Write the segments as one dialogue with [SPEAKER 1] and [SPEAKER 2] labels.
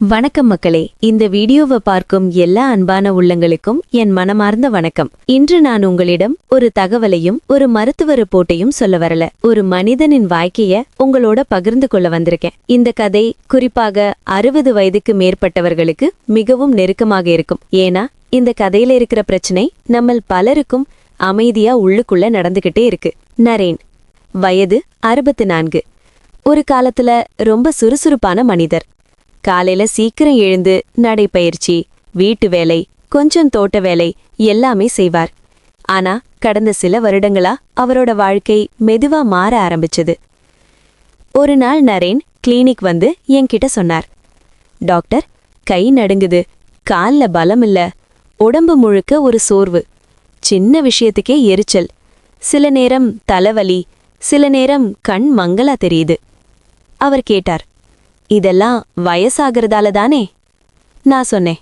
[SPEAKER 1] வணக்கம் மக்களே, இந்த வீடியோவை பார்க்கும் எல்லா அன்பான உள்ளங்களுக்கும் என் மனமார்ந்த வணக்கம். இன்று நான் உங்களிடம் ஒரு தகவலையும் ஒரு மருத்துவ ரிப்போர்ட்டையும் சொல்ல வரல, ஒரு மனிதனின் வாழ்க்கைய உங்களோட பகிர்ந்து கொள்ள வந்திருக்கேன். இந்த கதை குறிப்பாக 60 வயதுக்கு மேற்பட்டவர்களுக்கு மிகவும் நெருக்கமாக இருக்கும். ஏன்னா இந்த கதையில இருக்கிற பிரச்சனை நம்மள் பலருக்கும் அமைதியா உள்ளுக்குள்ள நடந்துகிட்டே இருக்கு. நரேன், வயது 64. ஒரு காலத்துல ரொம்ப சுறுசுறுப்பான மனிதர். காலையில சீக்கிரம் எழுந்து நடைப்பயிற்சி, வீட்டு வேலை, கொஞ்சம் தோட்ட வேலை எல்லாமே செய்வார். ஆனா கடந்த சில வருடங்களா அவரோட வாழ்க்கை மெதுவா மாற ஆரம்பிச்சது. ஒரு நாள் நரேன் கிளினிக் வந்து என்கிட்ட சொன்னார், டாக்டர், கை நடுங்குது, கால்ல பலம் இல்ல, உடம்பு முழுக்க ஒரு சோர்வு, சின்ன விஷயத்துக்கே எரிச்சல், சில நேரம் தலைவலி, சில நேரம் கண் மங்கலா தெரியுது. அவர் கேட்டார், இதெல்லாம் வயசாகிறதால தானே? நான் சொன்னேன்,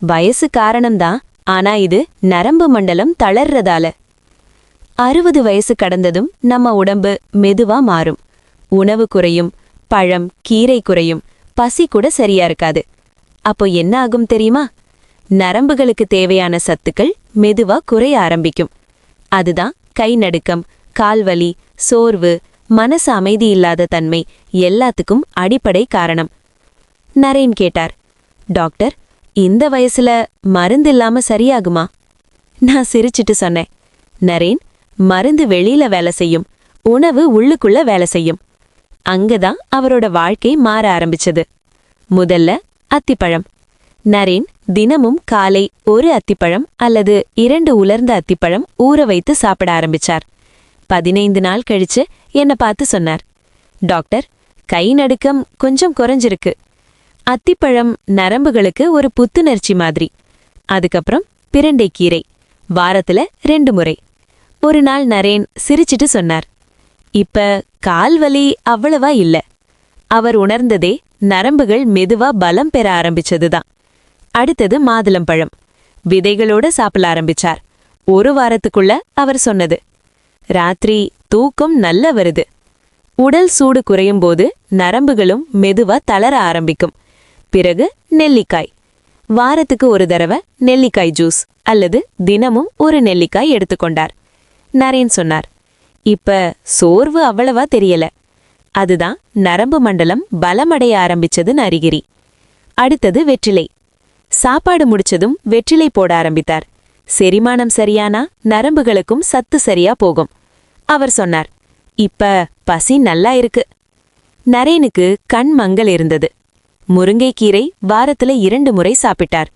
[SPEAKER 1] வயசு காரணம்தான், ஆனா இது நரம்பு மண்டலம் தளர்றதால. 60 வயசு கடந்ததும் நம்ம உடம்பு மெதுவா மாறும். உணவு குறையும், பழம் கீரை குறையும், பசி கூட சரியா இருக்காது. அப்போ என்ன ஆகும் தெரியுமா? நரம்புகளுக்கு தேவையான சத்துக்கள் மெதுவா குறைய ஆரம்பிக்கும். அதுதான் கை நடுக்கம், கால்வலி, சோர்வு, மனசு அமைதி இல்லாத தன்மை எல்லாத்துக்கும் அடிப்படை காரணம். நரேன் கேட்டார், டாக்டர், இந்த வயசுல மருந்து இல்லாம சரியாகுமா? நான் சிரிச்சிட்டு சொன்னேன், நரேன், மருந்து வெளியில வேலை செய்யும், உணவு உள்ளுக்குள்ள வேலை செய்யும். அங்கதான் அவரோட வாழ்க்கை மாற ஆரம்பிச்சது. முதல்ல அத்திப்பழம். நரேன் தினமும் காலை ஒரு அத்திப்பழம் அல்லது 2 உலர்ந்த அத்திப்பழம் ஊற வைத்து சாப்பிட ஆரம்பிச்சார். 15 நாள் கழிச்சு என்ன பார்த்து சொன்னார், டாக்டர், கை நடுக்கம் கொஞ்சம் குறைஞ்சிருக்கு. அத்திப்பழம் நரம்புகளுக்கு ஒரு புத்துணர்ச்சி மாதிரி. அதுக்கப்புறம் பிரண்டைக்கீரை, வாரத்துல 2 முறை. ஒரு நாள் நரேன் சிரிச்சிட்டு சொன்னார், இப்ப கால்வலி அவ்வளவா இல்ல. அவர் உணர்ந்ததே நரம்புகள் மெதுவா பலம் பெற ஆரம்பிச்சதுதான். அடுத்தது மாதுளம்பழம். விதைகளோட சாப்பிட ஆரம்பிச்சார். ஒரு வாரத்துக்குள்ள அவர் சொன்னது, ராத்திரி தூக்கம் நல்ல வருது. உடல் சூடு குறையும் போது நரம்புகளும் மெதுவா தளர ஆரம்பிக்கும். பிறகு நெல்லிக்காய். வாரத்துக்கு ஒரு தடவை நெல்லிக்காய் ஜூஸ் அல்லது தினமும் ஒரு நெல்லிக்காய் எடுத்துக்கொண்டார். நரேன் சொன்னார், இப்ப சோர்வு அவ்வளவா தெரியல. அதுதான் நரம்பு மண்டலம் பலமடைய ஆரம்பிச்சதுன்னு அறிகுறி. அடுத்தது வெற்றிலை. சாப்பாடு முடிச்சதும் வெற்றிலை போட ஆரம்பித்தார். செரிமானம் சரியானா நரம்புகளுக்கும் சத்து சரியா போகும். அவர் சொன்னார், இப்ப பசி நல்லா இருக்கு. நரேனுக்கு கண் மங்கல் இருந்தது. முருங்கைக்கீரை வாரத்துல 2 முறை சாப்பிட்டார்.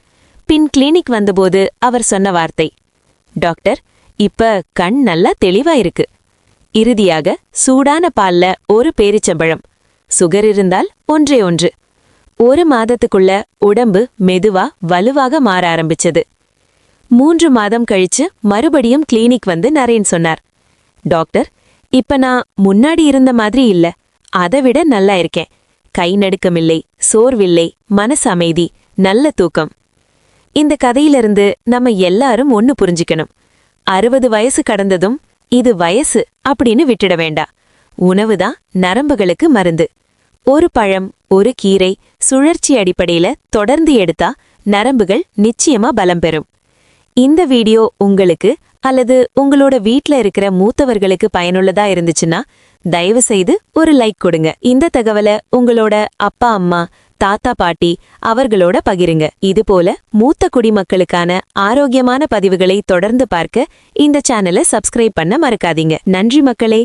[SPEAKER 1] பின் கிளினிக் வந்தபோது அவர் சொன்ன வார்த்தை, டாக்டர், இப்ப கண் நல்லா தெளிவா இருக்கு. இறுதியாக சூடான பால்ல ஒரு பேரிச்சம்பழம். சுகர் இருந்தால் ஒன்றே ஒன்று. 1 மாதத்துக்குள்ள உடம்பு மெதுவா வலுவாக மாற ஆரம்பிச்சது. 3 மாதம் கழிச்சு மறுபடியும் கிளினிக் வந்து நரேன் சொன்னார், டாக்டர், இப்ப நான் முன்னாடி இருந்த மாதிரி இல்ல, அதை விட நல்லா இருக்கேன். கை நடுக்கமில்லை, சோர்வில்லை, மனசு அமைதி, நல்ல தூக்கம். இந்த கதையிலிருந்து நம்ம எல்லாரும் ஒன்னு புரிஞ்சுக்கணும். 60 வயசு கடந்ததும் இது வயசு அப்படின்னு விட்டுட வேண்டாம். உணவுதான் நரம்புகளுக்கு மருந்து. ஒரு பழம், ஒரு கீரை, சுழற்சி அடிப்படையில தொடர்ந்து எடுத்தா நரம்புகள் நிச்சயமா பலம் பெறும். இந்த வீடியோ உங்களுக்கு அல்லது உங்களோட வீட்ல இருக்கிற மூத்தவர்களுக்கு பயனுள்ளதா இருந்துச்சுன்னா தயவு செய்து ஒரு லைக் கொடுங்க. இந்த தகவலை உங்களோட அப்பா, அம்மா, தாத்தா, பாட்டி அவர்களோட பகிருங்க. இதுபோல மூத்த குடிமக்களுக்கான ஆரோக்கியமான பதிவுகளை தொடர்ந்து பார்க்க இந்த சேனலை சப்ஸ்கிரைப் பண்ண மறக்காதீங்க. நன்றி மக்களே.